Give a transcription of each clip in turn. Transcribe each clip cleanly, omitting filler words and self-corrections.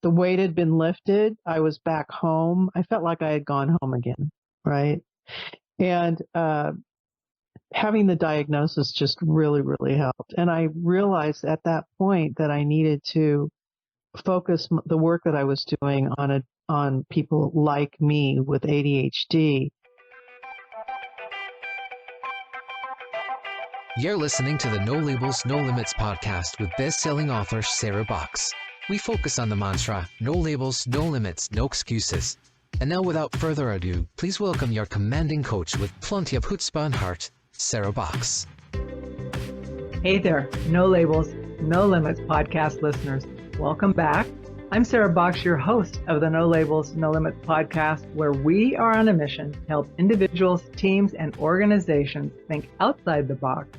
the weight had been lifted. I was back home. I felt like I had gone home again, right? And having the diagnosis just really, really helped. And I realized at that point that I needed to focus the work that I was doing on people like me with ADHD. You're listening to the No Labels, No Limits podcast with best-selling author Sarah Box. We focus on the mantra, no labels, no limits, no excuses. And now without further ado, please welcome your commanding coach with plenty of chutzpah and heart, Sarah Box. Hey there, No Labels, No Limits podcast listeners. Welcome back. I'm Sarah Box, your host of the No Labels, No Limits podcast, where we are on a mission to help individuals, teams, and organizations think outside the box,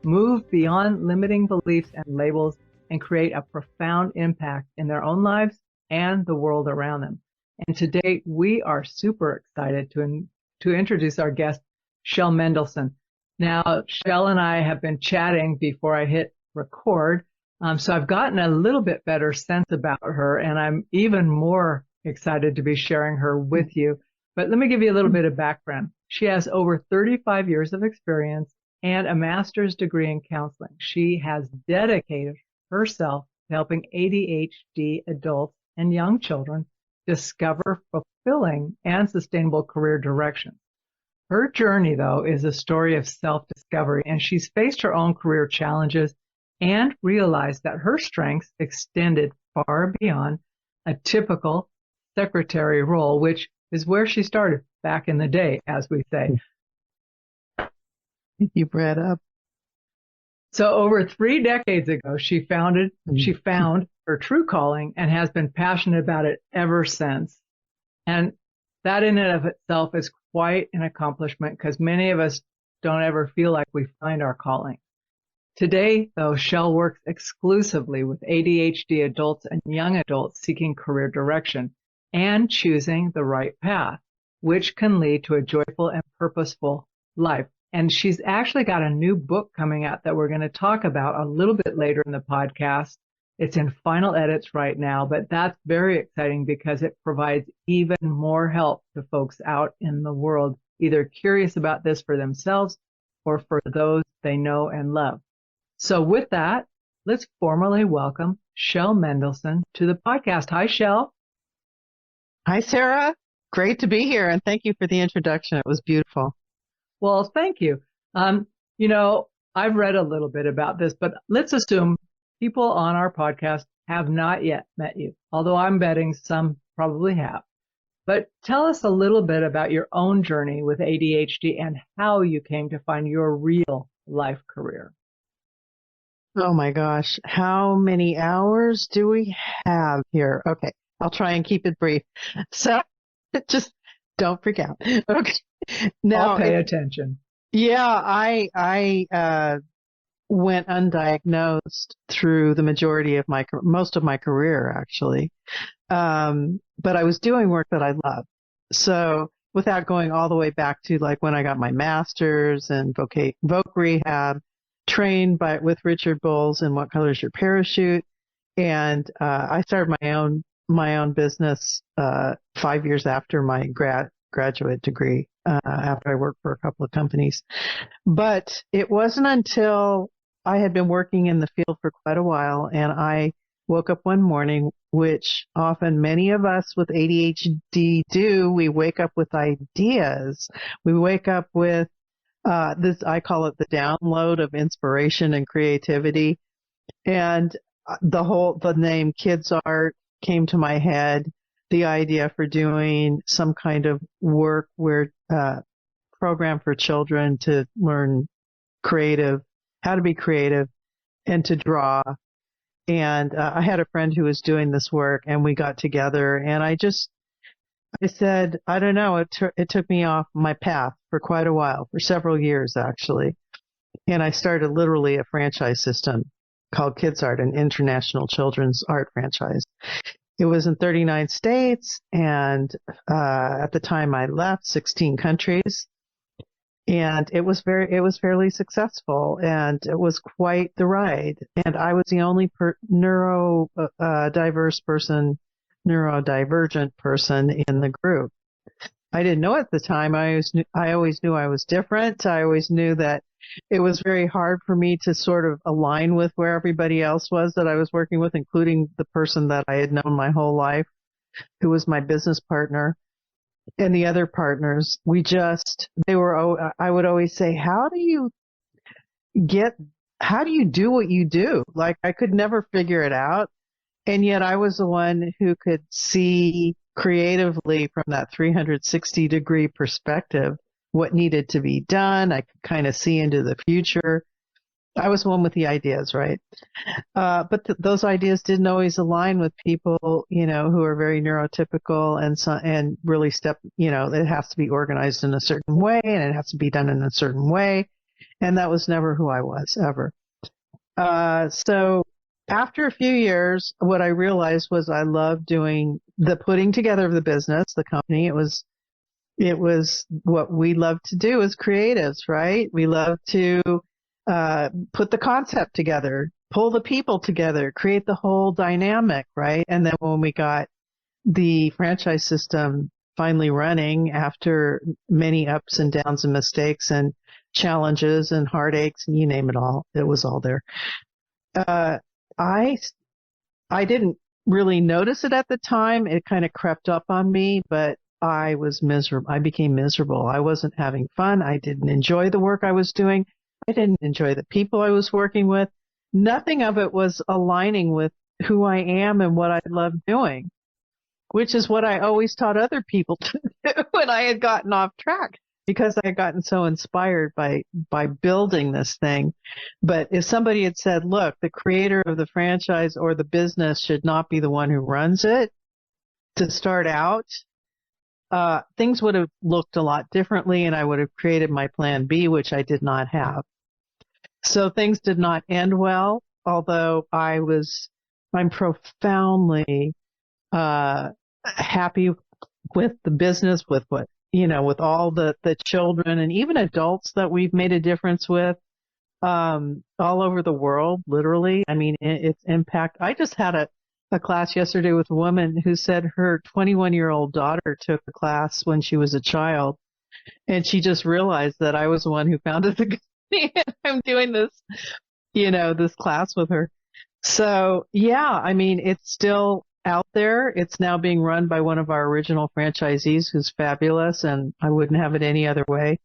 move beyond limiting beliefs and labels, and create a profound impact in their own lives and the world around them. And today, we are super excited to introduce our guest, Shell Mendelson. Now, Shell and I have been chatting before I hit record, so I've gotten a little bit better sense about her, and I'm even more excited to be sharing her with you. But let me give you a little bit of background. She has over 35 years of experience and a master's degree in counseling. She has dedicated herself to helping ADHD adults and young children discover fulfilling and sustainable career directions. Her journey, though, is a story of self-discovery, and she's faced her own career challenges and realized that her strengths extended far beyond a typical secretary role, which is where she started back in the day, as we say. You bred up. So over 3 decades ago, she found her true calling and has been passionate about it ever since. And that in and of itself is quite an accomplishment because many of us don't ever feel like we find our calling. Today, though, Shell works exclusively with ADHD adults and young adults seeking career direction and choosing the right path, which can lead to a joyful and purposeful life. And she's actually got a new book coming out that we're going to talk about a little bit later in the podcast. It's in final edits right now, but that's very exciting because it provides even more help to folks out in the world, either curious about this for themselves or for those they know and love. So with that, let's formally welcome Shell Mendelson to the podcast. Hi, Shell. Hi, Sarah. Great to be here, and thank you for the introduction. It was beautiful. Well, thank you. I've read a little bit about this, but let's assume people on our podcast have not yet met you, although I'm betting some probably have. But tell us a little bit about your own journey with ADHD and how you came to find your real life career. Oh my gosh, how many hours do we have here? Okay, I'll try and keep it brief. So just don't freak out. Okay. Now, I'll pay attention. Yeah, I went undiagnosed through the majority of most of my career, actually. But I was doing work that I loved. So without going all the way back to like when I got my master's in voc rehab, trained with Richard Bowles in What Color is Your Parachute, and I started my own business 5 years after my graduate degree, after I worked for a couple of companies. But it wasn't until I had been working in the field for quite a while and I woke up one morning, which often many of us with ADHD do. We wake up with ideas. We wake up with I call it the download of inspiration and creativity. And the name Kids Art came to my head. The idea for doing some kind of work program for children to learn how to be creative and to draw. And I had a friend who was doing this work and we got together and I said, I don't know, it took me off my path for quite a while, for several years actually. And I started literally a franchise system called Kids Art, an international children's art franchise. It was in 39 states, and at the time I left, 16 countries. And it was fairly successful, and it was quite the ride. And I was the only neurodiverse person neurodivergent person in the group. I didn't know at the time. I always knew I was different. I always knew that it was very hard for me to sort of align with where everybody else was that I was working with, including the person that I had known my whole life, who was my business partner, and the other partners. I would always say, how do you do what you do? Like, I could never figure it out. And yet I was the one who could see creatively from that 360-degree perspective what needed to be done. I could kind of see into the future. I was the one with the ideas, right? But those ideas didn't always align with people, who are very neurotypical and really it has to be organized in a certain way and it has to be done in a certain way. And that was never who I was, ever. So after a few years, what I realized was I loved doing the putting together of the business, the company. It was what we love to do as creatives, right? We love to put the concept together, pull the people together, create the whole dynamic, right? And then when we got the franchise system finally running after many ups and downs and mistakes and challenges and heartaches and you name it all, it was all there. I didn't really notice it at the time. It kind of crept up on me, but I was miserable. I became miserable. I wasn't having fun. I didn't enjoy the work I was doing. I didn't enjoy the people I was working with. Nothing of it was aligning with who I am and what I love doing, which is what I always taught other people to do when I had gotten off track, because I had gotten so inspired by building this thing. But if somebody had said, look, the creator of the franchise or the business should not be the one who runs it to start out, things would have looked a lot differently, and I would have created my plan B, which I did not have. So things did not end well, although I'm profoundly happy with the business, with with all the children and even adults that we've made a difference with all over the world, literally. I mean, its impact. I just had a class yesterday with a woman who said her 21-year-old daughter took a class when she was a child, and she just realized that I was the one who founded the company, and I'm doing this, this class with her. So, yeah, I mean, it's still out there. It's now being run by one of our original franchisees who's fabulous, and I wouldn't have it any other way.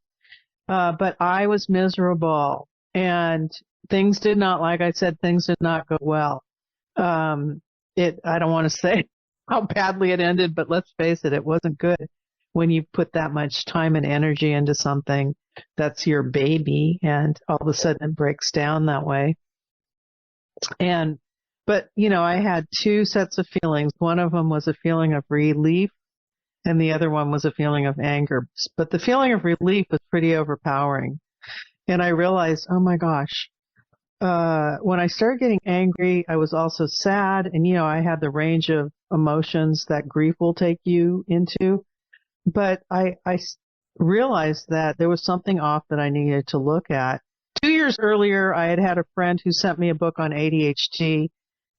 But I was miserable, and things did not go well. I don't want to say how badly it ended, but let's face it, it wasn't good when you put that much time and energy into something that's your baby, and all of a sudden it breaks down that way. But I had two sets of feelings. One of them was a feeling of relief, and the other one was a feeling of anger. But the feeling of relief was pretty overpowering. And I realized, oh my gosh, when I started getting angry, I was also sad. And, I had the range of emotions that grief will take you into. But I realized that there was something off that I needed to look at. 2 years earlier, I had a friend who sent me a book on ADHD.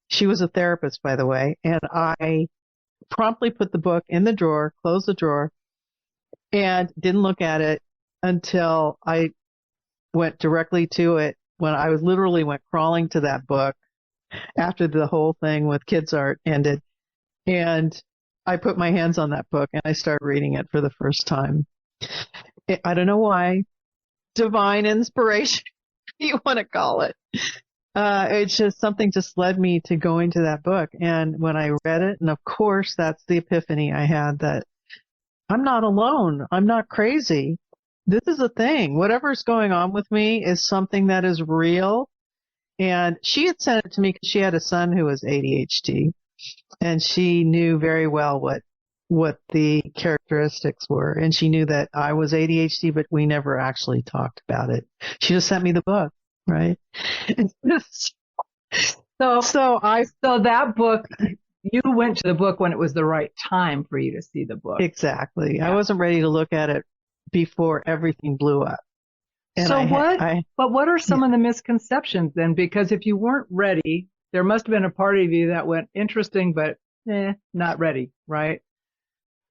She was a therapist, by the way, and I promptly put the book in the drawer, closed the drawer, and didn't look at it until I went directly to it when I literally went crawling to that book after the whole thing with Kids Art ended. And I put my hands on that book and I started reading it for the first time. I don't know why. Divine inspiration, you want to call it. It's just something just led me to going to that book. And when I read it, and of course, that's the epiphany I had, that I'm not alone. I'm not crazy. This is a thing. Whatever's going on with me is something that is real. And she had sent it to me because she had a son who was ADHD, and she knew very well what the characteristics were. And she knew that I was ADHD, but we never actually talked about it. She just sent me the book, right? So that book, you went to the book when it was the right time for you to see the book. Exactly. Yeah. I wasn't ready to look at it before everything blew up. And what are some of the misconceptions then? Because if you weren't ready, there must have been a part of you that went, interesting, but not ready, right?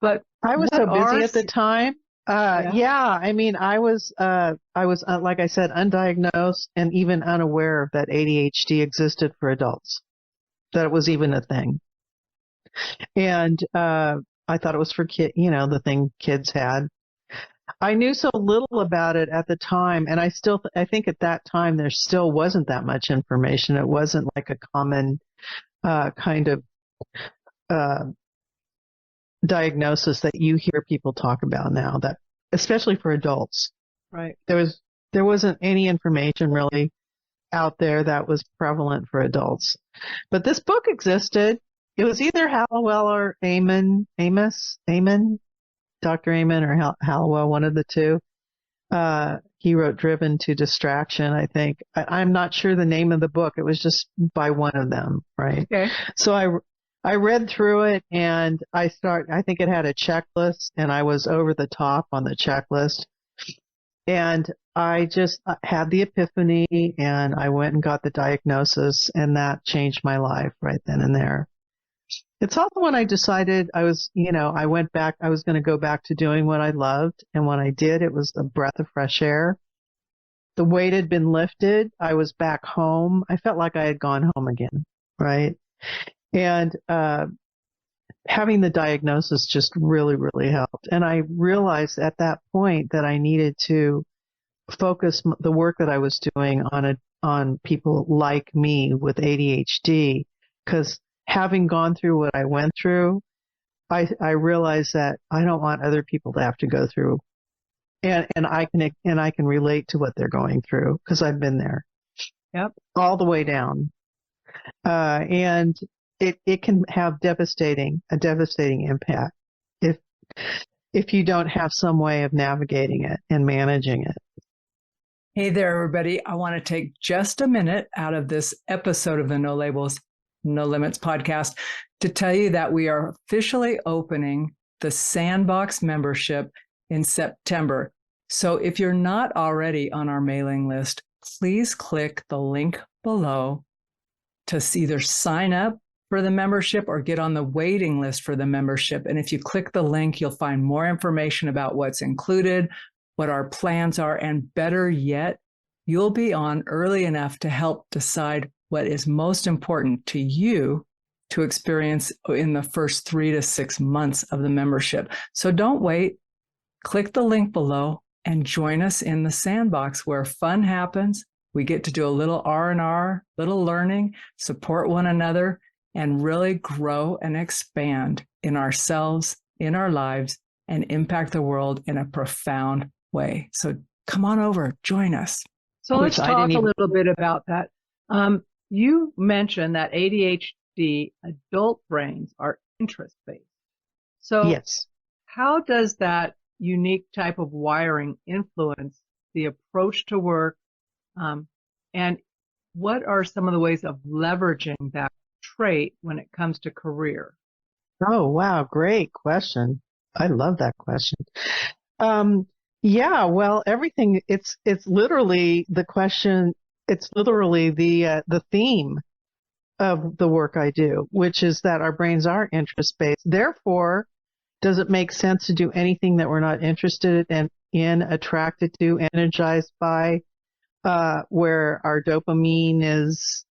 But I was what so busy are, at the time. yeah, Yeah, I mean, I was like I said, undiagnosed and even unaware that ADHD existed for adults, that it was even a thing. And I thought it was for the thing kids had. I knew so little about it at the time, and I think at that time there still wasn't that much information. It wasn't like a common kind of uh, diagnosis that you hear people talk about now, that especially for adults. right. There wasn't any information really out there that was prevalent for adults. But this book existed. It was either Hallowell or Amen, Dr. Amen or Hallowell, one of the two. He wrote Driven to Distraction, I think. I'm not sure the name of the book. It was just by one of them, right? Okay. So I read through it, and I think it had a checklist, and I was over the top on the checklist. And I just had the epiphany, and I went and got the diagnosis, and that changed my life right then and there. It's also when I decided I was going to go back to doing what I loved. And when I did, it was a breath of fresh air. The weight had been lifted. I was back home. I felt like I had gone home again, right? And having the diagnosis just really, really helped. And I realized at that point that I needed to focus the work that I was doing on people like me with ADHD, because having gone through what I went through, I realized that I don't want other people to have to go through, and I can relate to what they're going through because I've been there. Yep. All the way down, and it can have a devastating impact if you don't have some way of navigating it and managing it. Hey there, everybody. I want to take just a minute out of this episode of the No Labels, No Limits podcast to tell you that we are officially opening the Sandbox membership in September. So if you're not already on our mailing list, please click the link below to either sign up for the membership or get on the waiting list for the membership. And if you click the link, you'll find more information about what's included, what our plans are, and better yet, you'll be on early enough to help decide what is most important to you to experience in the first 3 to 6 months of the membership. So don't wait. Click the link below and join us in the Sandbox where fun happens. We get to do a little R&R, little learning, support one another, and really grow and expand in ourselves, in our lives, and impact the world in a profound way. So come on over, join us. So let's talk a little bit about that. You mentioned that ADHD adult brains are interest-based. So yes, how does that unique type of wiring influence the approach to work? And what are some of the ways of leveraging that trait when it comes to career? Oh, wow. Great question. I love that question. Yeah, well, everything, it's literally the question. It's literally the theme of the work I do, which is that our brains are interest-based. Therefore, does it make sense to do anything that we're not interested in, attracted to, energized by, where our dopamine is,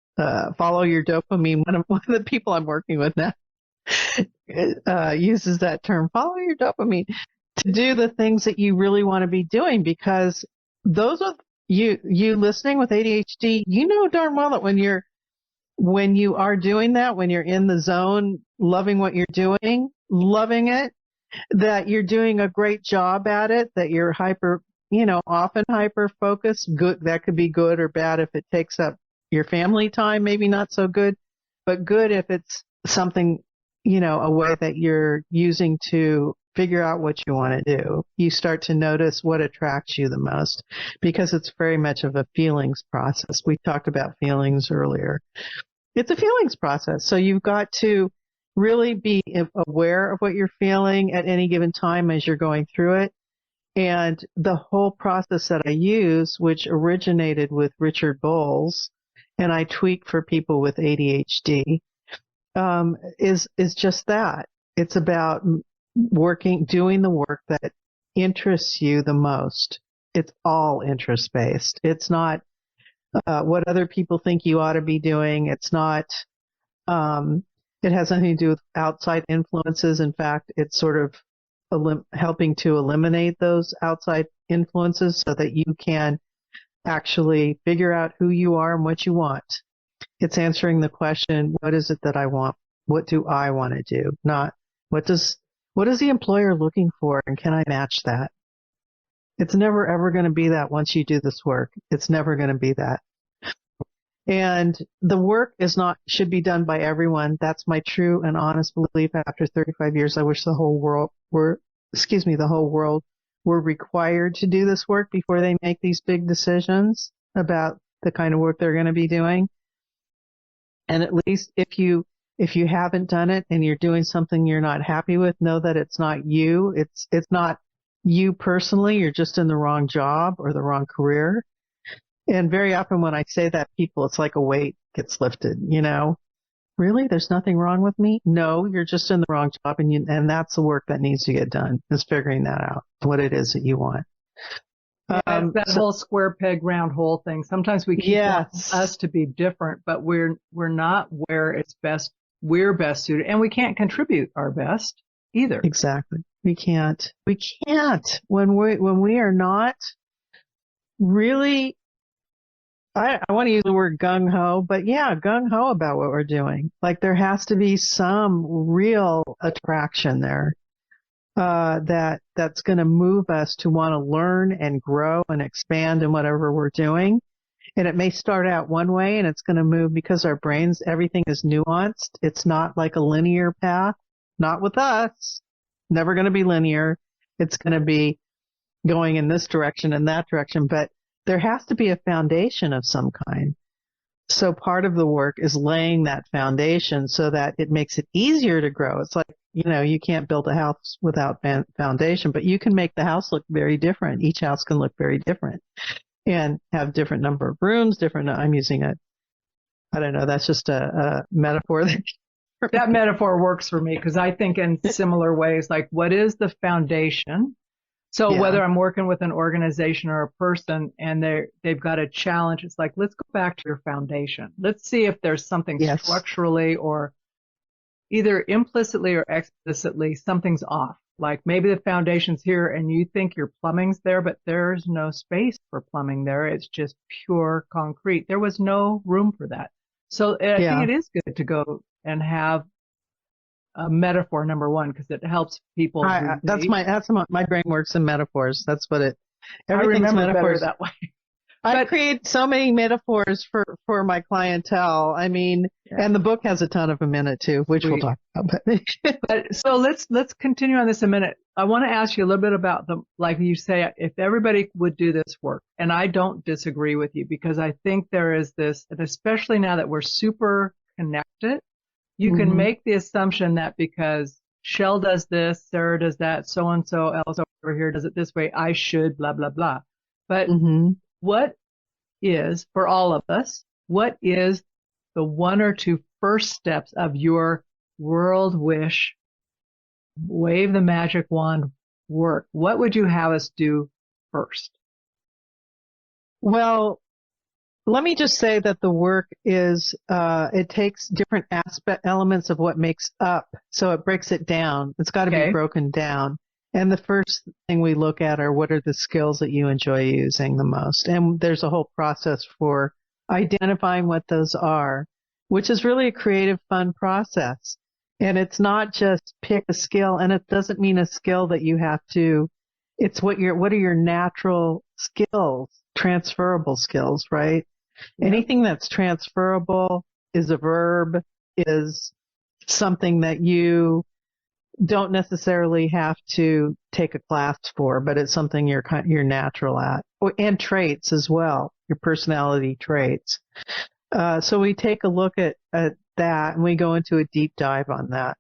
follow your dopamine. One of the people I'm working with now uses that term, follow your dopamine, to do the things that you really want to be doing, because those are you listening with ADHD, you know darn well that when you are doing that, when you're in the zone, loving what you're doing, loving it, that you're doing a great job at it, that you're often hyper focused. Good, that could be good or bad if it takes up your family time, maybe not so good, but good if it's something, a way that you're using to figure out what you want to do. You start to notice what attracts you the most, because it's very much of a feelings process. We talked about feelings earlier. It's a feelings process. So you've got to really be aware of what you're feeling at any given time as you're going through it. And the whole process that I use, which originated with Richard Bowles, and I tweak for people with ADHD, is just that. It's about doing the work that interests you the most. It's all interest based. It's not what other people think you ought to be doing. It's not. Um, it has nothing to do with outside influences. In fact, it's sort of helping to eliminate those outside influences so that you can actually figure out who you are and what you want. It's answering the question, what is it that I want? What do I want to do? Not what is the employer looking for, and can I match that? It's never ever going to be that once you do this work. It's never going to be that. And the work should be done by everyone. That's my true and honest belief. After 35 years, I wish the whole world were required to do this work before they make these big decisions about the kind of work they're going to be doing. And at least if you haven't done it and you're doing something you're not happy with, know that it's not you. It's not you personally. You're just in the wrong job or the wrong career. And very often when I say that, people, it's like a weight gets lifted, Really? There's nothing wrong with me? No, you're just in the wrong job, and that's the work that needs to get done, is figuring that out, what it is that you want. Yeah, that whole square peg round hole thing. Sometimes we keep us to be different, but we're not where it's best. We're best suited, and we can't contribute our best either. Exactly. We can't when we are not really. I want to use the word gung-ho, but yeah, gung-ho about what we're doing. Like there has to be some real attraction there that's going to move us to want to learn and grow and expand in whatever we're doing. And it may start out one way and it's going to move because our brains, everything is nuanced. It's not like a linear path. Not with us. Never going to be linear. It's going to be going in this direction and that direction, but there has to be a foundation of some kind. So part of the work is laying that foundation so that it makes it easier to grow. It's like, you can't build a house without foundation, but you can make the house look very different. Each house can look very different and have different number of rooms, I'm using I don't know, that's just a metaphor. That metaphor works for me because I think in similar ways, like what is the foundation? So whether I'm working with an organization or a person and they've got a challenge, it's like, let's go back to your foundation. Let's see if there's something structurally or either implicitly or explicitly something's off. Like maybe the foundation's here and you think your plumbing's there, but there's no space for plumbing there. It's just pure concrete. There was no room for that. So I think it is good to go and have a metaphor, number one, because it helps people. That's my brain works in metaphors. That's what everything's metaphors that way. I create so many metaphors for my clientele. I mean, and the book has a ton of them in it too, which we'll talk about. But so let's continue on this a minute. I want to ask you a little bit about like you say, if everybody would do this work, and I don't disagree with you because I think there is this, and especially now that we're super connected, you can make the assumption that because Shell does this, Sarah does that, so-and-so else over here does it this way, I should, blah, blah, blah. But what is, for all of us, what is the one or two first steps of your world wish, wave the magic wand work? What would you have us do first? Well, let me just say that the work is, it takes different elements of what makes up. So it breaks it down. It's got to be broken down. And the first thing we look at are what are the skills that you enjoy using the most. And there's a whole process for identifying what those are, which is really a creative, fun process. And it's not just pick a skill, and it doesn't mean a skill that you have to, it's what are your natural skills, transferable skills, right? Anything that's transferable is a verb, is something that you don't necessarily have to take a class for, but it's something you're natural at. And traits as well, your personality traits. So we take a look at that and we go into a deep dive on that.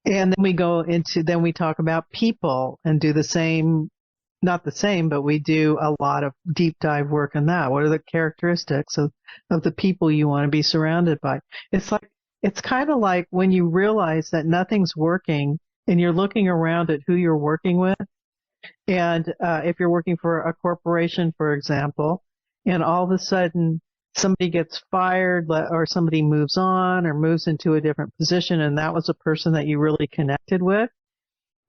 And then we talk about people and do the same, not the same, but we do a lot of deep dive work on that. What are the characteristics of the people you want to be surrounded by? It's like it's kind of like when you realize that nothing's working and you're looking around at who you're working with. And if you're working for a corporation, for example, and all of a sudden somebody gets fired or somebody moves on or moves into a different position, and that was a person that you really connected with,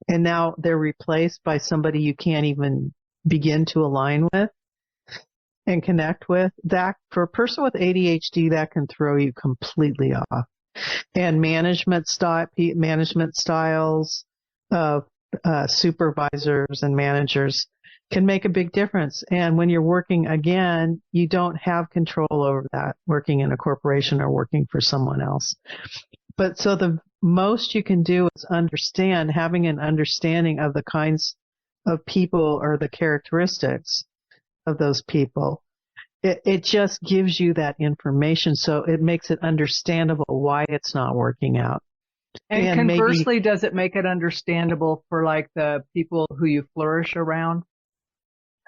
and now they're replaced by somebody you can't even begin to align with and connect with, that for a person with ADHD, that can throw you completely off. And management styles of supervisors and managers can make a big difference. And when you're working, again, you don't have control over that, working in a corporation or working for someone else. But so the most you can do is having an understanding of the kinds of people or the characteristics of those people. It just gives you that information, so it makes it understandable why it's not working out. And conversely, does it make it understandable for like the people who you flourish around?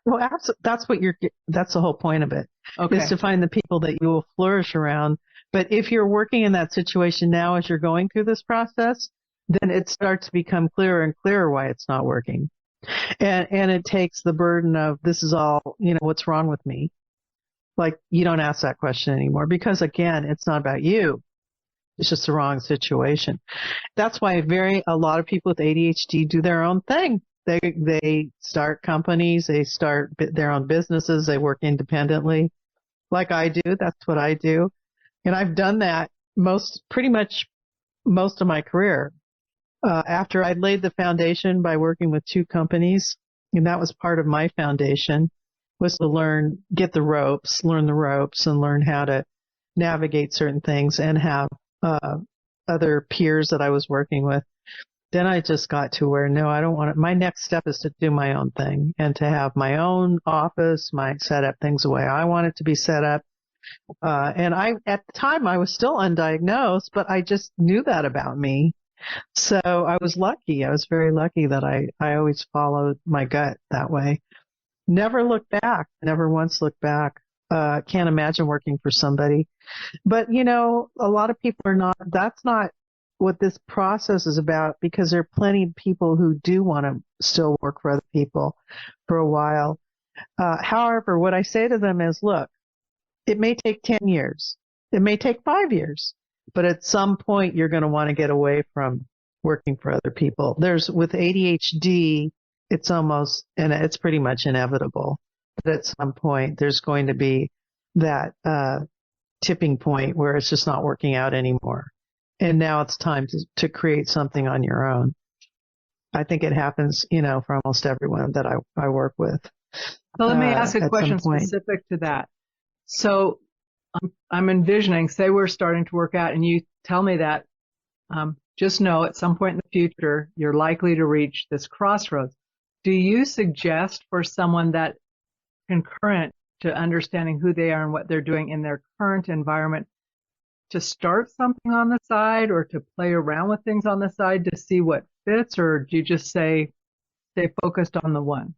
Well, that's the whole point of it, is to find the people that you will flourish around. But if you're working in that situation now as you're going through this process, then it starts to become clearer and clearer why it's not working. And it takes the burden of, this is all, what's wrong with me? Like, you don't ask that question anymore because, again, it's not about you. It's just the wrong situation. That's why a lot of people with ADHD do their own thing. They start companies, they start their own businesses, they work independently, like I do. That's what I do, and I've done that pretty much most of my career. After I'd laid the foundation by working with 2 companies, and that was part of my foundation, was to learn the ropes and learn how to navigate certain things and have other peers that I was working with. Then I just got to where, no, I don't want it. My next step is to do my own thing and to have my own office, set up things the way I want it to be set up. And at the time, I was still undiagnosed, but I just knew that about me. So I was lucky. I was very lucky that I always followed my gut that way. Never looked back. Never once looked back. Can't imagine working for somebody. But, a lot of people that's not what this process is about, because there are plenty of people who do want to still work for other people for a while. However, what I say to them is, look, it may take 10 years. It may take 5 years. But at some point, you're going to want to get away from working for other people. With ADHD, it's pretty much inevitable. But at some point, there's going to be that tipping point where it's just not working out anymore. And now it's time to create something on your own. I think it happens, for almost everyone that I work with. So let me ask a question specific to that. So I'm envisioning, say we're starting to work out and you tell me that, just know at some point in the future, you're likely to reach this crossroads. Do you suggest for someone that concurrent to understanding who they are and what they're doing in their current environment to start something on the side or to play around with things on the side to see what fits? Or do you just say, stay focused on the one?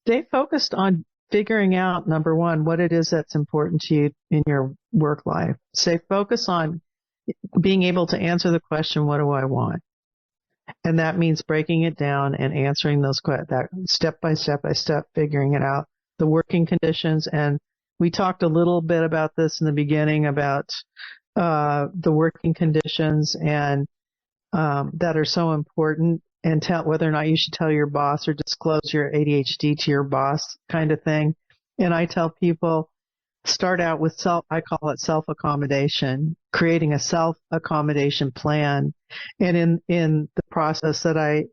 Stay focused on figuring out, number one, what it is that's important to you in your work life. Stay focused on being able to answer the question, what do I want? And that means breaking it down and answering that step by step, figuring it out, the working conditions. And we talked a little bit about this in the beginning about the working conditions and that are so important, and whether or not you should tell your boss or disclose your ADHD to your boss kind of thing. And I tell people, start out with I call it self-accommodation, creating a self-accommodation plan. And in the process that I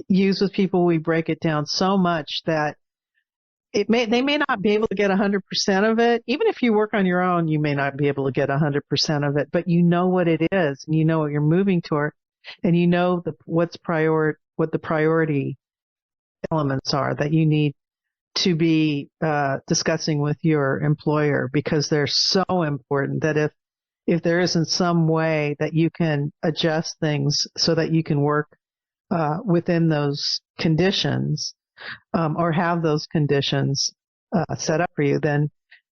use with people, we break it down so much that they may not be able to get 100% of it. Even if you work on your own, you may not be able to get 100% of it, but you know what it is, and you know what you're moving toward, and you know what the priority elements are that you need to be discussing with your employer, because they're so important that if there isn't some way that you can adjust things so that you can work within those conditions, or have those conditions set up for you, then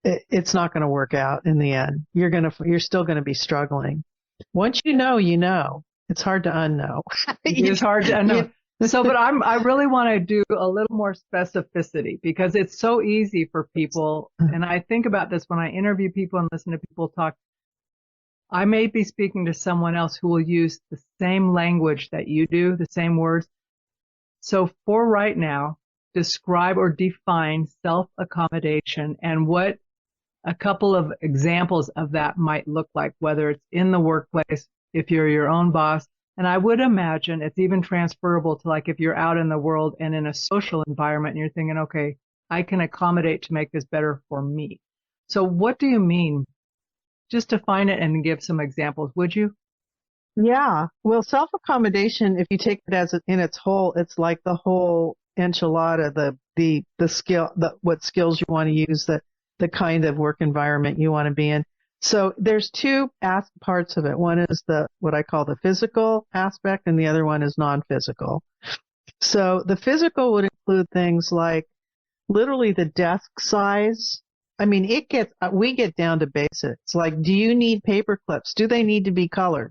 it's not going to work out in the end. You're still going to be struggling. Once you know, you know. It's hard to unknow. It's hard to know. So, but I really want to do a little more specificity because it's so easy for people. And I think about this when I interview people and listen to people talk. I may be speaking to someone else who will use the same language that you do, the same words. So for right now, describe or define self-accommodation and what a couple of examples of that might look like, whether it's in the workplace, if you're your own boss. And I would imagine it's even transferable to like if you're out in the world and in a social environment and you're thinking, okay, I can accommodate to make this better for me. So what do you mean? Just define it and give some examples, would you? Yeah. Well, self-accommodation, if you take it as in its whole, it's like the whole enchilada, the skill, what skills you want to use, the kind of work environment you want to be in. So there's two parts of it. One is what I call the physical aspect, and the other one is non-physical. So the physical would include things like literally the desk size. I mean, we get down to basics. Like, do you need paper clips? Do they need to be colored?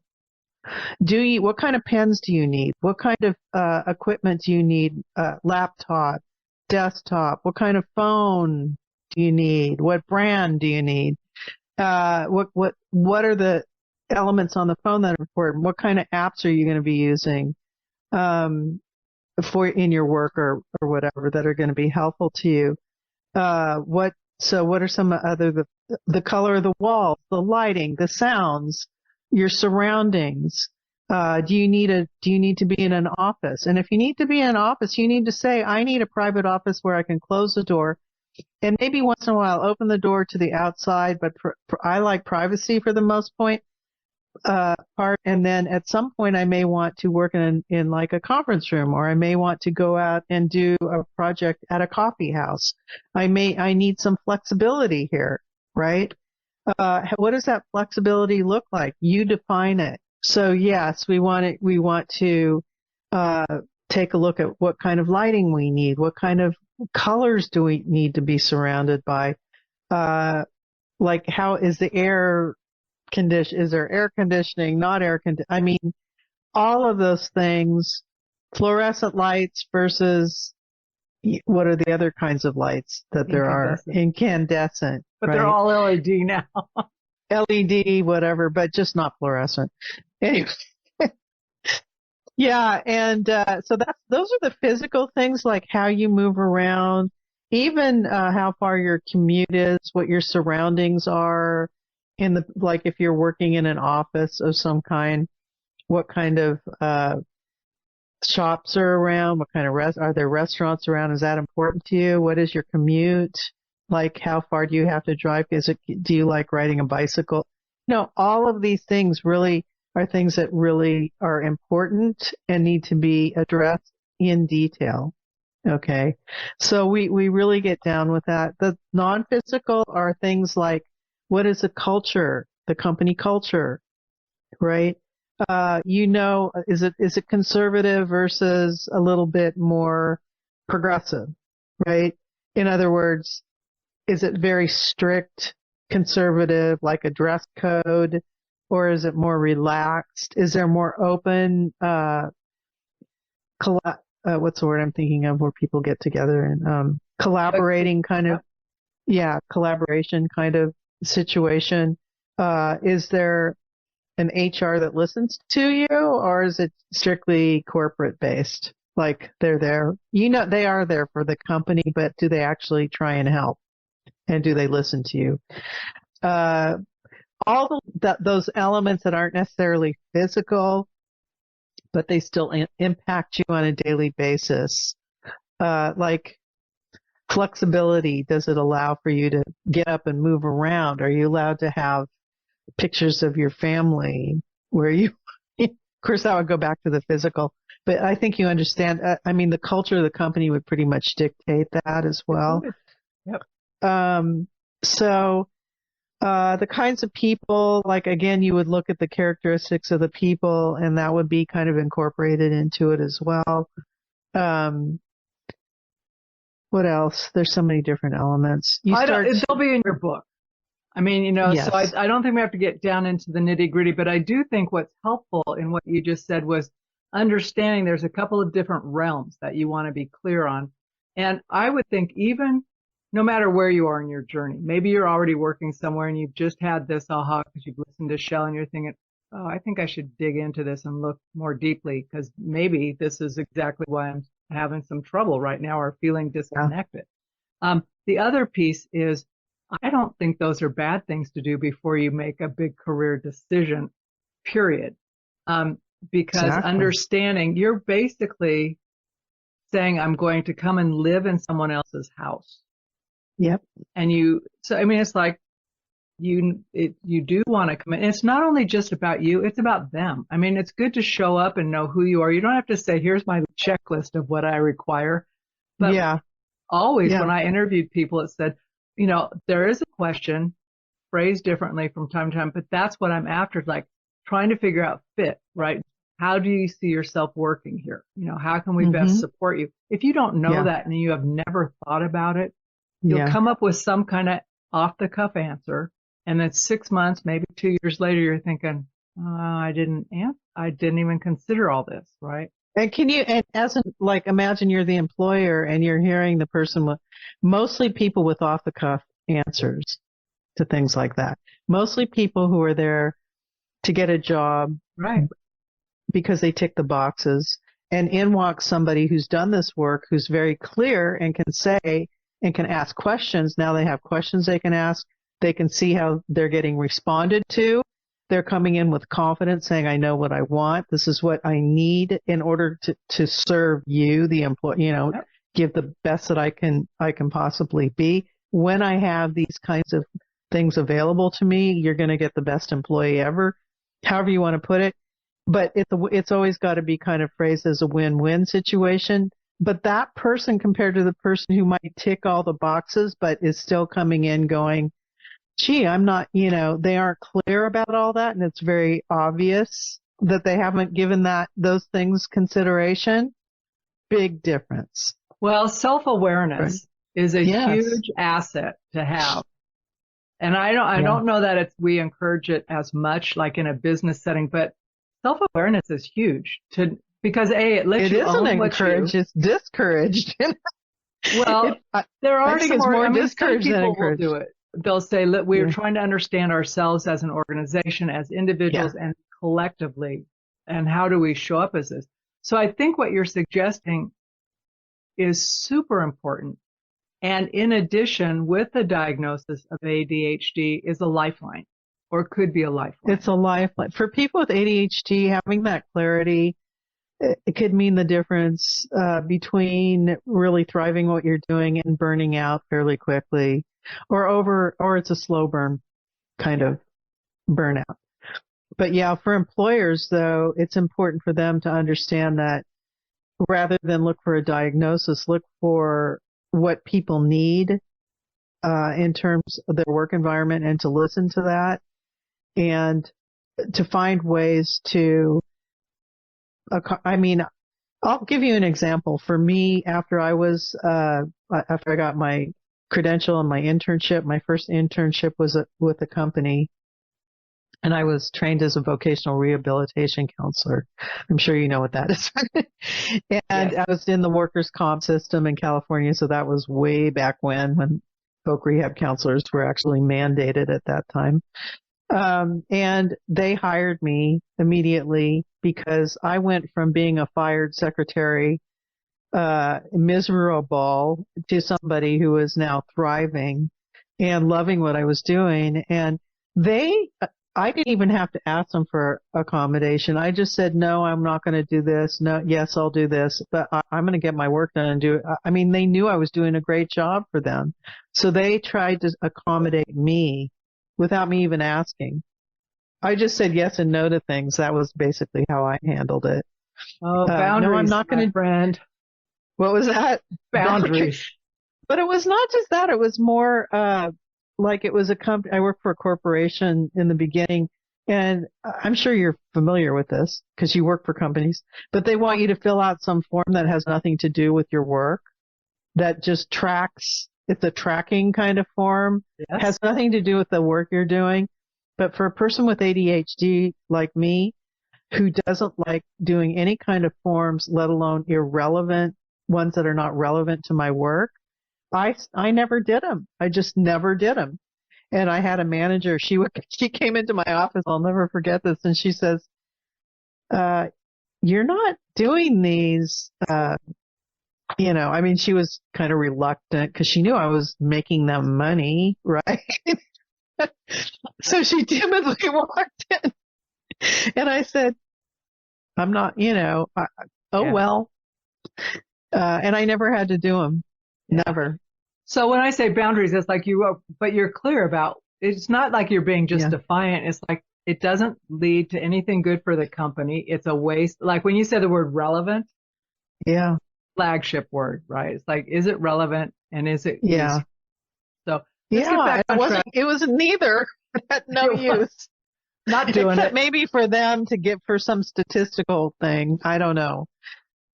What kind of pens do you need? What kind of equipment do you need? Laptop, desktop. What kind of phone do you need? What brand do you need? What are the elements on the phone that are important? What kind of apps are you going to be using for in your work or whatever that are going to be helpful to you? What are some other the color of the walls, the lighting, the sounds, your surroundings? Do you need to be in an office? And if you need to be in an office, you need to say, I need a private office where I can close the door and maybe once in a while open the door to the outside. But I like privacy for the most part. And then at some point I may want to work in like a conference room, or I may want to go out and do a project at a coffee house. I need some flexibility here, right? What does that flexibility look like? You define it. So yes, we want to take a look at what kind of lighting we need, what kind of colors do we need to be surrounded by, like how is the air condition? Is there air conditioning, not air conditioning? I mean, all of those things, fluorescent lights versus what are the other kinds of lights that there are? Incandescent. But right? They're all LED now. LED, whatever, but just not fluorescent. Anyway. Yeah, and so those are the physical things, like how you move around, even how far your commute is, what your surroundings are, like if you're working in an office of some kind, what kind of shops are around, what kind of are there restaurants around? Is that important to you? What is your commute? Like how far do you have to drive? Do you like riding a bicycle? No, all of these things really are things that really are important and need to be addressed in detail. Okay. So we really get down with that. The non-physical are things like, what is the culture, the company culture, right? Is it conservative versus a little bit more progressive, right? In other words, is it very strict, conservative, like a dress code? Or is it more relaxed? Is there more open, what's the word I'm thinking of, where people get together and collaborating kind of, collaboration kind of situation? Is there an HR that listens to you, or is it strictly corporate based? Like they're there, they are there for the company, but do they actually try and help? And do they listen to you? All those elements that aren't necessarily physical, but they still impact you on a daily basis. Like flexibility, does it allow for you to get up and move around? Are you allowed to have pictures of your family where of course that would go back to the physical, but I think you understand. I mean, the culture of the company would pretty much dictate that as well. Yep. So the kinds of people, like again, you would look at the characteristics of the people, and that would be kind of incorporated into it as well. What else? There's so many different elements. They'll be in your book. I mean, so Yes. I don't think we have to get down into the nitty gritty, but I do think what's helpful in what you just said was understanding there's a couple of different realms that you want to be clear on. And I would think even no matter where you are in your journey, maybe you're already working somewhere and you've just had this aha because you've listened to Shell and you're thinking, oh, I think I should dig into this and look more deeply because maybe this is exactly why I'm having some trouble right now or feeling disconnected. The other piece is I don't think those are bad things to do before you make a big career decision, period. Because Exactly. understanding you're basically saying, I'm going to come and live in someone else's house. Yep. And so I mean, it's like you do want to come in. It's not only just about you, it's about them. I mean, it's good to show up and know who you are. You don't have to say, here's my checklist of what I require. But Yeah. always Yeah. when I interviewed people, it said, there is a question phrased differently from time to time, but that's what I'm after, like trying to figure out fit, right? How do you see yourself working here? How can we best support you? If you don't know that and you have never thought about it, you'll come up with some kind of off the cuff answer. And then 6 months, maybe 2 years later, you're thinking, oh, I didn't even consider all this, right? And imagine you're the employer and you're hearing the person mostly people with off the cuff answers to things like that. Mostly people who are there to get a job, right? Because they tick the boxes. And in walks somebody who's done this work, who's very clear and can say and can ask questions. Now they have questions they can ask. They can see how they're getting responded to. They're coming in with confidence saying, I know what I want. This is what I need in order to serve you, the employee, give the best that I can possibly be. When I have these kinds of things available to me, you're going to get the best employee ever, however you want to put it. But it's always got to be kind of phrased as a win-win situation. But that person compared to the person who might tick all the boxes, but is still coming in going, gee, I'm not, they aren't clear about all that. And it's very obvious that they haven't given those things consideration. Big difference. Well, self-awareness is a Yes. huge asset to have. And I don't know that we encourage it as much like in a business setting, but self-awareness is huge because it lets you own what you. It isn't encouraged, it's discouraged. Well, there are some discouraged than people encouraged. will do it. They'll say, look, we're trying to understand ourselves as an organization, as individuals and collectively. And how do we show up as this? So I think what you're suggesting is super important. And in addition, with the diagnosis of ADHD is a lifeline or could be a lifeline. It's a lifeline. For people with ADHD, having that clarity, it could mean the difference between really thriving what you're doing and burning out fairly quickly, or it's a slow burn kind of burnout. But yeah, for employers though, it's important for them to understand that rather than look for a diagnosis, look for what people need in terms of their work environment and to listen to that and to find ways to I'll give you an example. For me, after I got my credential and my internship, my first internship was with a company, and I was trained as a vocational rehabilitation counselor. I'm sure you know what that is. And I was in the workers' comp system in California, so that was way back when voc rehab counselors were actually mandated at that time. And they hired me immediately because I went from being a fired secretary, miserable, to somebody who is now thriving and loving what I was doing. And I didn't even have to ask them for accommodation. I just said, no, I'm not going to do this. No, yes, I'll do this, but I'm going to get my work done and do it. I mean, they knew I was doing a great job for them. So they tried to accommodate me without me even asking. I just said yes and no to things. That was basically how I handled it. Oh, boundaries, no, I'm not going to. Friend. What was that? Boundaries. But it was not just that. It was more like it was a company. I worked for a corporation in the beginning, and I'm sure you're familiar with this because you work for companies. But they want you to fill out some form that has nothing to do with your work, that just tracks. It's a tracking kind of form. Yes. Has nothing to do with the work you're doing. But for a person with ADHD like me, who doesn't like doing any kind of forms, let alone irrelevant ones that are not relevant to my work, I never did them. I just never did them. And I had a manager. She came into my office. I'll never forget this. And she says, "You're not doing these." I mean, she was kind of reluctant because she knew I was making them money, right? So she timidly walked in, and I said, "I'm not. Yeah. Well." And I never had to do them. Yeah. Never. So when I say boundaries, it's like but you're clear about, it's not like you're being just defiant. It's like it doesn't lead to anything good for the company. It's a waste. Like when you say the word relevant, Yeah. flagship word, right? It's like, is it relevant and is it Yeah. useful? So let's get back on track. It wasn't neither. It had no use. Not doing Except it. maybe for them to get for some statistical thing. I don't know.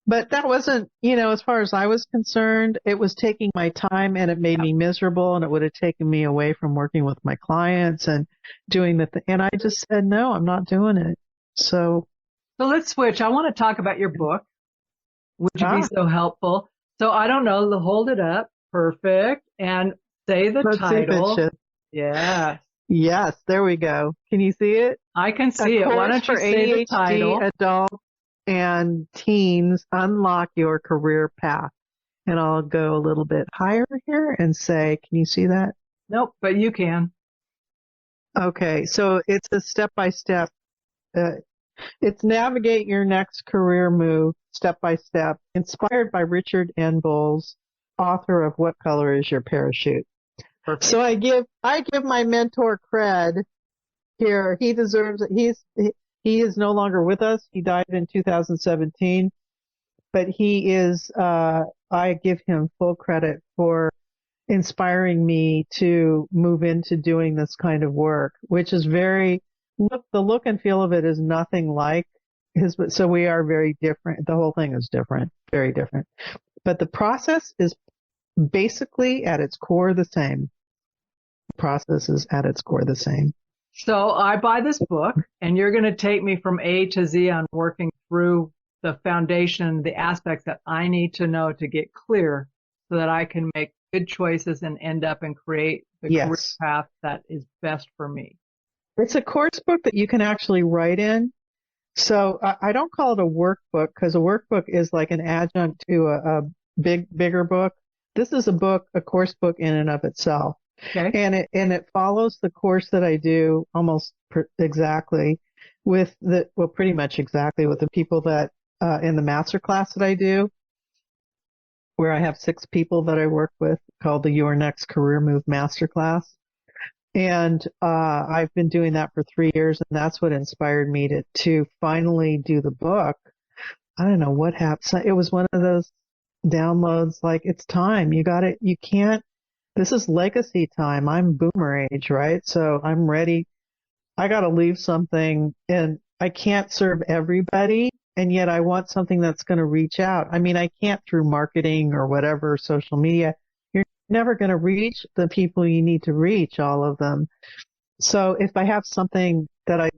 But that wasn't, as far as I was concerned, it was taking my time and it made me miserable, and it would have taken me away from working with my clients and doing and I just said, no, I'm not doing it. So let's switch. I want to talk about your book. Would you be so helpful? So I don't know, hold it up. Perfect. And say the let's title. See if it should. Yeah. Yes, there we go. Can you see it? I can see it. Why don't you say the title? Adults and teens, unlock your career path. And I'll go a little bit higher here and say, can you see that? Nope, but you can. Okay, so it's a step-by-step. It's navigate your next career move step-by-step, inspired by Richard N. Bowles, author of What Color is Your Parachute? Perfect. So I give my mentor cred here. He deserves it. He is no longer with us. He died in 2017, but he is, I give him full credit for inspiring me to move into doing this kind of work, which is the look and feel of it is nothing like his, so we are very different. The whole thing is different, very different. But the process is basically at its core the same. The process is at its core the same. So I buy this book, and you're going to take me from A to Z on working through the foundation, the aspects that I need to know to get clear so that I can make good choices and end up and create the career path that is best for me. It's a course book that you can actually write in. So I don't call it a workbook because a workbook is like an adjunct to a bigger book. This is a course book in and of itself. Okay. And it follows the course that I do almost exactly pretty much exactly with the people that in the master class that I do, where I have 6 people that I work with, called the Your Next Career Move Masterclass. And I've been doing that for 3 years, and that's what inspired me to finally do the book. I don't know what happened. It was one of those downloads, like, it's time. You can't. This is legacy time. I'm boomer age, right? So I'm ready. I got to leave something, and I can't serve everybody, and yet I want something that's going to reach out. I mean, I can't through marketing or whatever, social media. You're never going to reach the people you need to reach, all of them. So if I have something that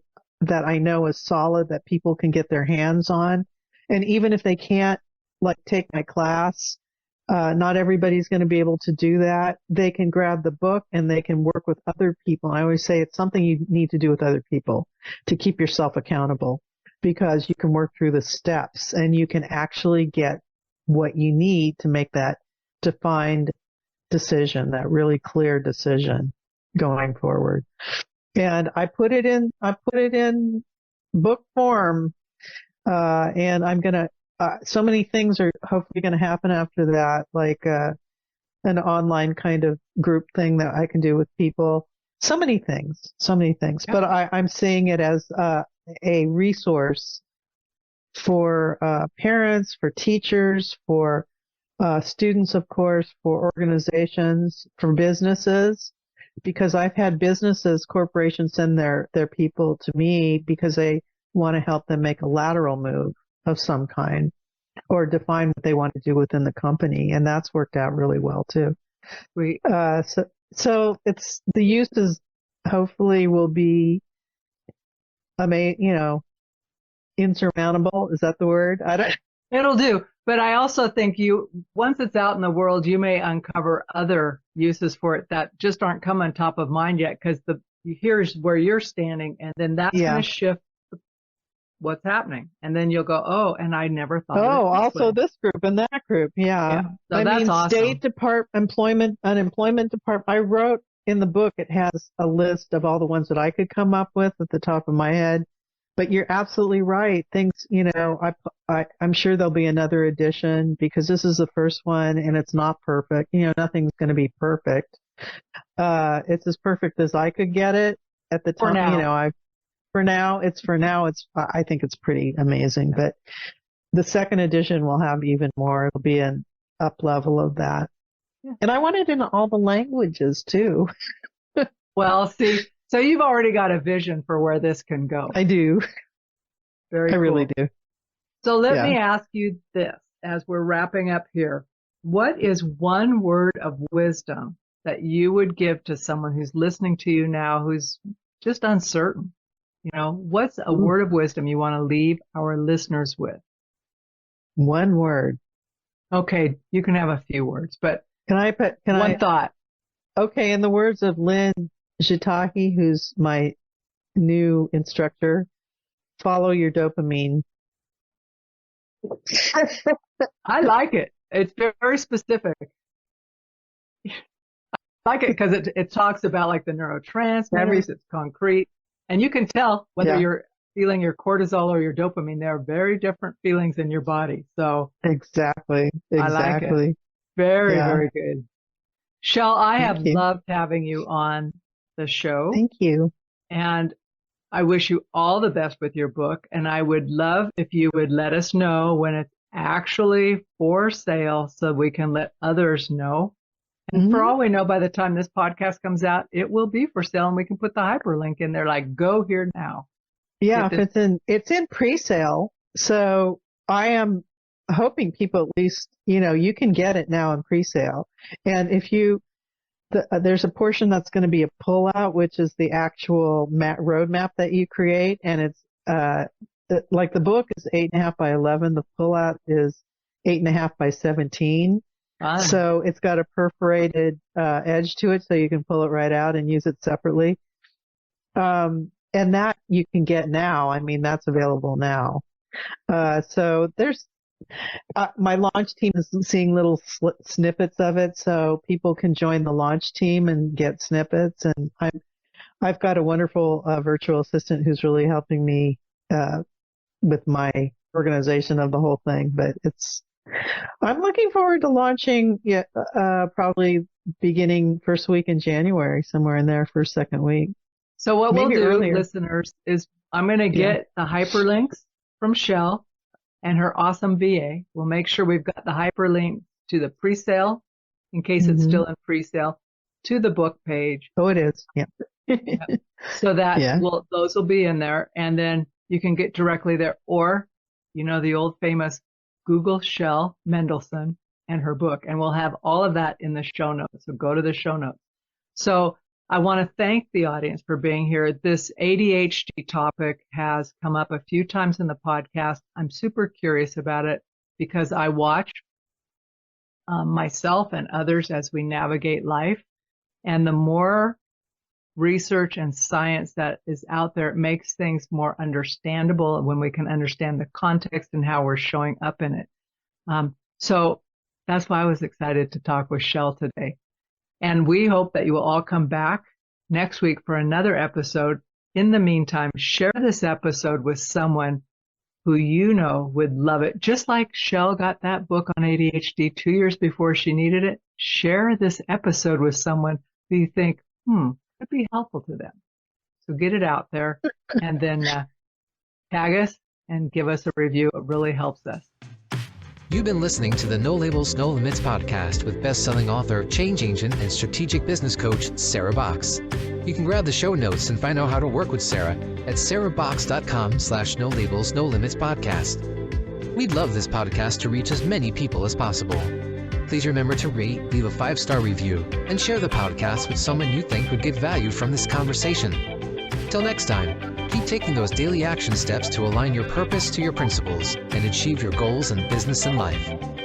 I know is solid that people can get their hands on, and even if they can't take my class, not everybody's going to be able to do that. They can grab the book and they can work with other people. I always say it's something you need to do with other people to keep yourself accountable, because you can work through the steps and you can actually get what you need to make that defined decision, that really clear decision going forward. And I put it in book form, and I'm going to, so many things are hopefully going to happen after that, like an online kind of group thing that I can do with people. So many things. Yeah. But I'm seeing it as a resource for parents, for teachers, for students, of course, for organizations, for businesses, because I've had businesses, corporations send their people to me because they want to help them make a lateral move of some kind or define what they want to do within the company. And that's worked out really well too. Sweet. So it's the uses hopefully will be insurmountable. Is that the word? I don't. It'll do. But I also think once it's out in the world, you may uncover other uses for it that just aren't coming top of mind yet, because here's where you're standing, and then that's going to shift what's happening. And then you'll go, oh, and I never thought of it this also way. this group and that group. Yeah. So that's awesome. State Department, Unemployment Department. I wrote in the book, it has a list of all the ones that I could come up with at the top of my head. But you're absolutely right. Things, I'm sure there'll be another edition, because this is the first one and it's not perfect. Nothing's going to be perfect. It's as perfect as I could get it at the time. I think it's pretty amazing. But the second edition will have even more. It'll be an up level of that. Yeah. And I want it in all the languages too. Well, see. So you've already got a vision for where this can go. I do. Very cool. I really do. So let me ask you this as we're wrapping up here. What is one word of wisdom that you would give to someone who's listening to you now, who's just uncertain? What's a word of wisdom you want to leave our listeners with? One word. Okay, you can have a few words, but one thought. Okay, in the words of Lynn Jitahi, who's my new instructor, follow your dopamine. I like it. It's very specific. I like it because it talks about like the neurotransmitters. It's concrete. And you can tell whether you're feeling your cortisol or your dopamine. They're very different feelings in your body. So Exactly. I like it. Very, very good. Shell, I have loved having you on the show. Thank you. And I wish you all the best with your book. And I would love if you would let us know when it's actually for sale so we can let others know. And for all we know, by the time this podcast comes out, it will be for sale, and we can put the hyperlink in there, like, go here now. Yeah, it's in pre-sale. So I am hoping people at least, you can get it now in pre-sale. And if there's a portion that's going to be a pullout, which is the actual roadmap that you create. And it's, like the book is 8.5 by 11. The pullout is 8.5 by 17. So it's got a perforated edge to it, so you can pull it right out and use it separately. And that you can get now. I mean, that's available now. So there's my launch team is seeing little snippets of it, so people can join the launch team and get snippets. And I've got a wonderful virtual assistant who's really helping me with my organization of the whole thing. But I'm looking forward to launching probably beginning first week in January, somewhere in there, first, second week. So what we'll do, listeners, is I'm going to get the hyperlinks from Shell and her awesome VA. We'll make sure we've got the hyperlink to the pre-sale, in case it's still in pre-sale, to the book page. Oh, it is. Yeah. So that those will be in there, and then you can get directly there, or the old famous Google Shell Mendelson and her book, and we'll have all of that in the show notes. So go to the show notes. So I want to thank the audience for being here. This ADHD topic has come up a few times in the podcast. I'm super curious about it because I watch myself and others as we navigate life. And the more research and science that is out there, it makes things more understandable when we can understand the context and how we're showing up in it. So that's why I was excited to talk with Shell today. And we hope that you will all come back next week for another episode. In the meantime, share this episode with someone who would love it. Just like Shell got that book on ADHD 2 years before she needed it, share this episode with someone who you think, could be helpful to them. So get it out there and then tag us and give us a review. It really helps us. You've been listening to the No Labels, No Limits podcast with best-selling author, change agent, and strategic business coach, Sarah Box. You can grab the show notes and find out how to work with Sarah at sarahbox.com/No Labels, No Limits podcast. We'd love this podcast to reach as many people as possible. Please remember to rate, leave a 5-star review, and share the podcast with someone you think would get value from this conversation. Till next time, keep taking those daily action steps to align your purpose to your principles and achieve your goals in business and life.